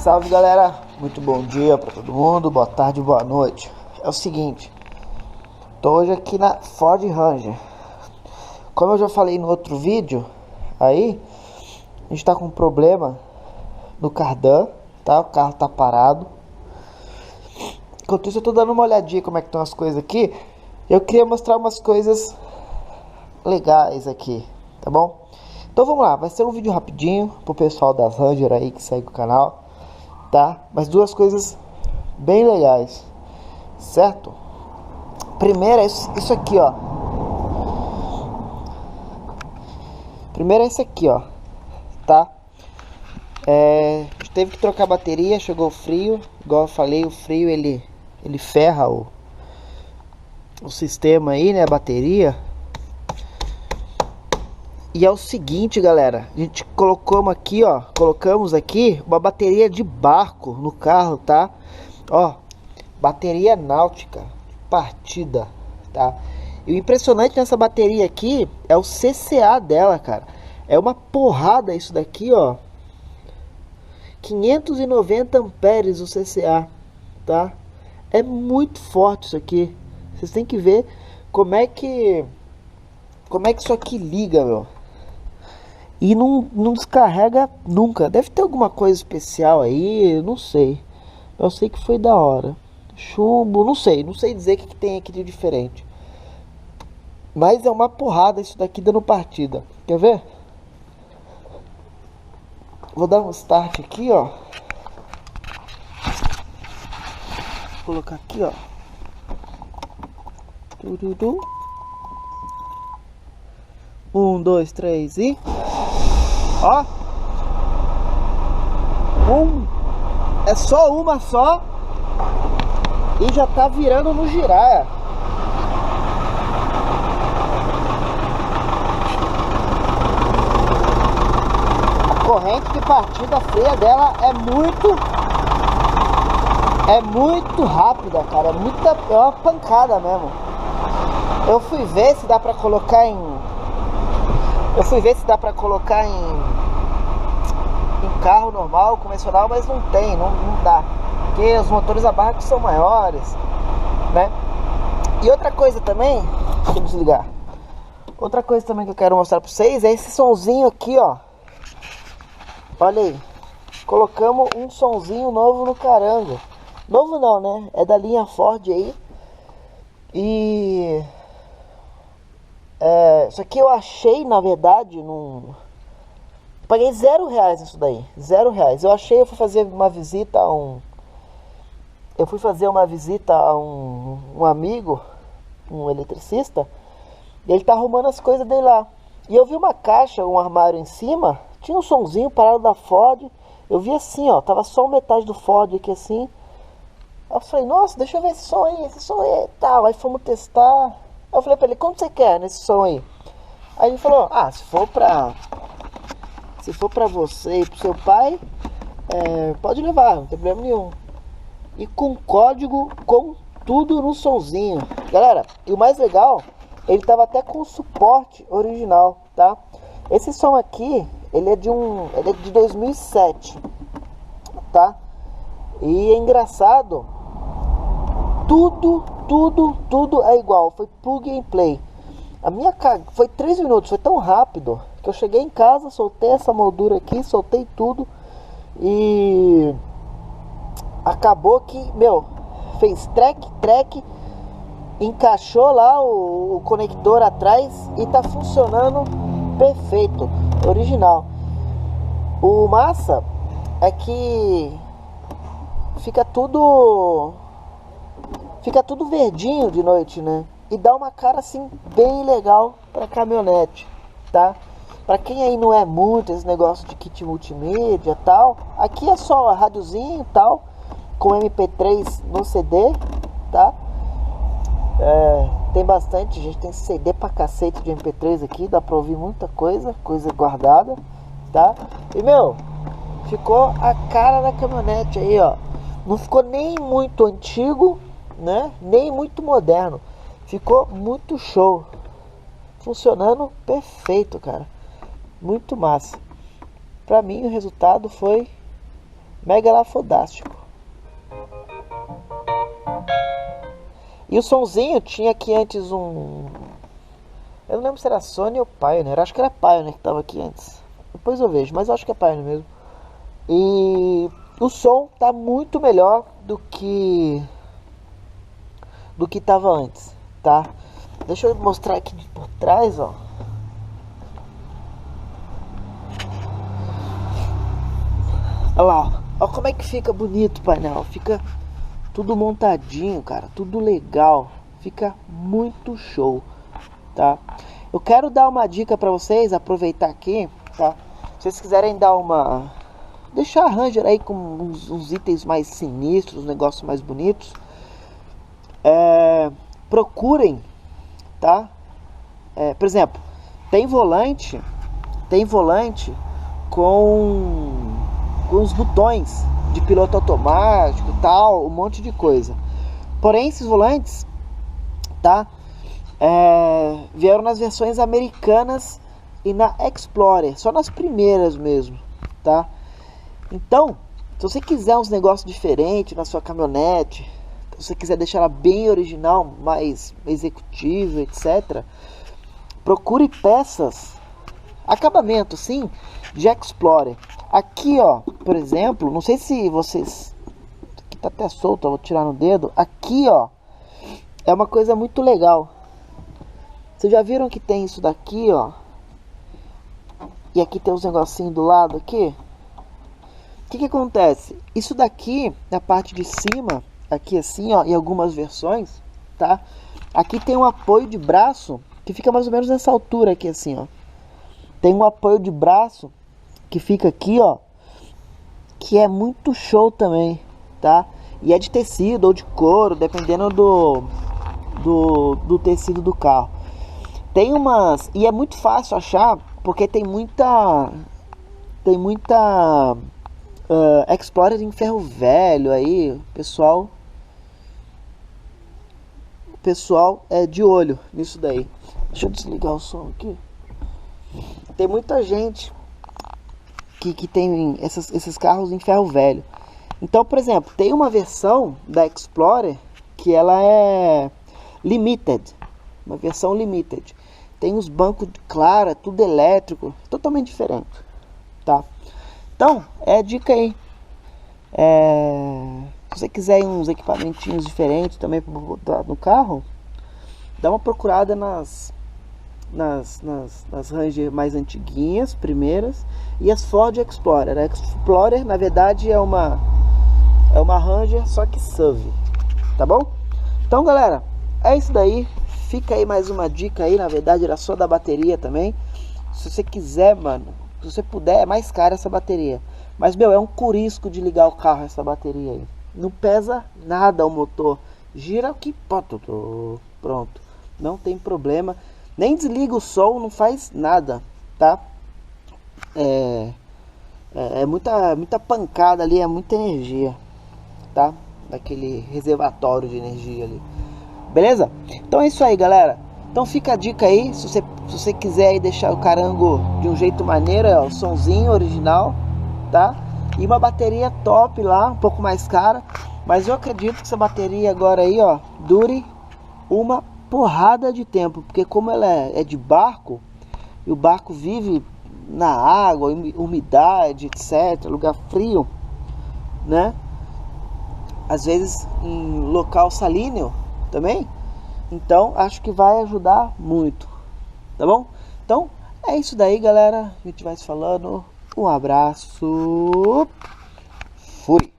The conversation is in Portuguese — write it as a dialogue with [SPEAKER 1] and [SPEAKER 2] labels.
[SPEAKER 1] Salve galera, muito bom dia para todo mundo, boa tarde, boa noite. É o seguinte, tô hoje aqui na Ford Ranger. Como eu já falei no outro vídeo, aí a gente tá com um problema no cardan, tá? O carro tá parado. Enquanto isso eu tô dando uma olhadinha como é que estão as coisas aqui. Eu queria mostrar umas coisas legais aqui, tá bom? Então vamos lá, vai ser um vídeo rapidinho pro pessoal das Ranger aí que segue o canal, tá? Mas duas coisas bem legais, certo? Primeiro é isso aqui, ó. Primeiro é esse aqui, ó, tá? A gente teve que trocar a bateria, chegou frio, igual eu falei, o frio ele ferra o sistema aí, né, a bateria. E é o seguinte, galera, a gente colocamos aqui uma bateria de barco no carro, tá? Ó, bateria náutica, partida, tá? E o impressionante nessa bateria aqui é o CCA dela, cara. É uma porrada isso daqui, ó. 590 amperes o CCA, tá? É muito forte isso aqui. Vocês têm que ver como é que isso aqui liga, meu. E não descarrega nunca. Deve ter alguma coisa especial aí, eu não sei. Eu sei que foi da hora. Chumbo, não sei dizer o que tem aqui de diferente. Mas é uma porrada isso daqui dando partida. Quer ver? Vou dar um start aqui, ó. Vou colocar aqui, ó. 1, 2, 3 e... Ó. É só uma só. E já tá virando no giraia. A corrente de partida freia dela é muito rápida, cara. É uma pancada mesmo. Eu fui ver se dá pra colocar em carro normal, convencional, mas não tem, não dá. Porque os motores a barco são maiores, né? E outra coisa também, deixa eu desligar. Outra coisa também que eu quero mostrar pra vocês é esse sonzinho aqui, ó. Olha aí. Colocamos um sonzinho novo no caranga. Novo não, né? É da linha Ford aí. E... isso aqui eu achei, na verdade, paguei R$0 nisso daí. R$0. Eu achei, eu fui fazer uma visita a um amigo, um eletricista, e ele tá arrumando as coisas dele lá. E eu vi uma caixa, um armário em cima, tinha um sonzinho parado da Ford. Eu vi assim, ó, tava só metade do Ford aqui assim. Aí eu falei, nossa, deixa eu ver esse som aí e tal. Aí fomos testar. Aí eu falei pra ele, quanto você quer nesse som aí? Aí ele falou, se for pra você e pro seu pai, pode levar, não tem problema nenhum. E com código, com tudo no sonzinho. Galera, e o mais legal, ele tava até com o suporte original, tá? Esse som aqui, ele é de 2007, tá? E é engraçado, tudo é igual, foi plug and play. Foi 3 minutos, foi tão rápido que eu cheguei em casa, soltei essa moldura aqui, soltei tudo e acabou que, meu, fez trek, encaixou lá o conector atrás e tá funcionando perfeito, original. O massa é que fica tudo verdinho de noite, né? E dá uma cara assim bem legal para caminhonete, tá? Para quem aí não é muito esse negócio de kit multimídia e tal, aqui é só rádiozinho e tal, com MP3 no CD, tá? Tem bastante, a gente tem CD pra cacete de MP3 aqui, dá pra ouvir muita coisa guardada, tá? E meu, ficou a cara da caminhonete aí, ó. Não ficou nem muito antigo, né? Nem muito moderno. Ficou muito show. Funcionando perfeito, cara. Muito massa. Pra mim o resultado foi Mega lá fodástico. E o sonzinho tinha aqui antes um... Eu não lembro se era Sony ou Pioneer. Acho que era Pioneer que tava aqui antes. Depois eu vejo, mas eu acho que é Pioneer mesmo. E o som tá muito melhor do que tava antes, tá? Deixa eu mostrar aqui por trás, ó. Olha lá, ó. Ó como é que fica bonito o painel. Fica tudo montadinho, cara. Tudo legal. Fica muito show, tá? Eu quero dar uma dica pra vocês, aproveitar aqui, tá? Se vocês quiserem dar uma... deixar a Ranger aí com uns itens mais sinistros, uns negócios mais bonitos. Procurem, tá? Por exemplo, tem volante com os botões de piloto automático, tal, um monte de coisa. Porém, esses volantes, tá? Vieram nas versões americanas e na Explorer, só nas primeiras mesmo, tá? Então, se você quiser uns negócios diferentes na sua caminhonete, se você quiser deixar ela bem original, mais executiva, etc., procure peças, acabamento, sim, de Explorer. Aqui, ó, por exemplo, não sei se vocês... Aqui tá até solto, eu vou tirar no dedo. Aqui, ó, é uma coisa muito legal. Vocês já viram que tem isso daqui, ó? E aqui tem uns negocinhos do lado aqui. O que acontece? Isso daqui, na parte de cima, aqui assim, ó, em algumas versões, tá? Aqui tem um apoio de braço que fica mais ou menos nessa altura aqui assim, ó. Tem um apoio de braço que fica aqui, ó, que é muito show também, tá? E é de tecido ou de couro, dependendo do tecido do carro. Tem umas... E é muito fácil achar, porque tem muita Explorer em ferro velho aí, o pessoal é de olho nisso daí. Deixa eu desligar o som aqui. Tem muita gente que tem esses carros em ferro velho. Então, por exemplo, tem uma versão da Explorer que ela é limited, uma versão limited. Tem os bancos de clara, tudo elétrico, totalmente diferente, tá? Então, é a dica aí. Se você quiser uns equipamentinhos diferentes também para botar no carro, dá uma procurada nas Ranger mais antiguinhas, primeiras, e as Ford Explorer. A Explorer, na verdade, é uma Ranger, só que SUV, tá bom? Então, galera, é isso daí. Fica aí mais uma dica aí, na verdade era só da bateria também. Se você quiser, mano, se você puder, é mais cara essa bateria. Mas, meu, é um curisco de ligar o carro essa bateria aí. Não pesa nada o motor. Gira que pronto. Não tem problema. Nem desliga o som, não faz nada, tá? É muita pancada ali, é muita energia, tá? Daquele reservatório de energia ali. Beleza? Então é isso aí, galera. Então fica a dica aí, se você quiser aí deixar o carango de um jeito maneiro, o sonzinho original, tá? E uma bateria top lá, um pouco mais cara, mas eu acredito que essa bateria agora aí, ó, dure uma porrada de tempo, porque como ela é de barco, e o barco vive na água, umidade, etc, lugar frio, né? Às vezes em local salíneo também. Então acho que vai ajudar muito, tá bom? Então é isso daí, galera. A gente vai se falando. Um abraço. Fui.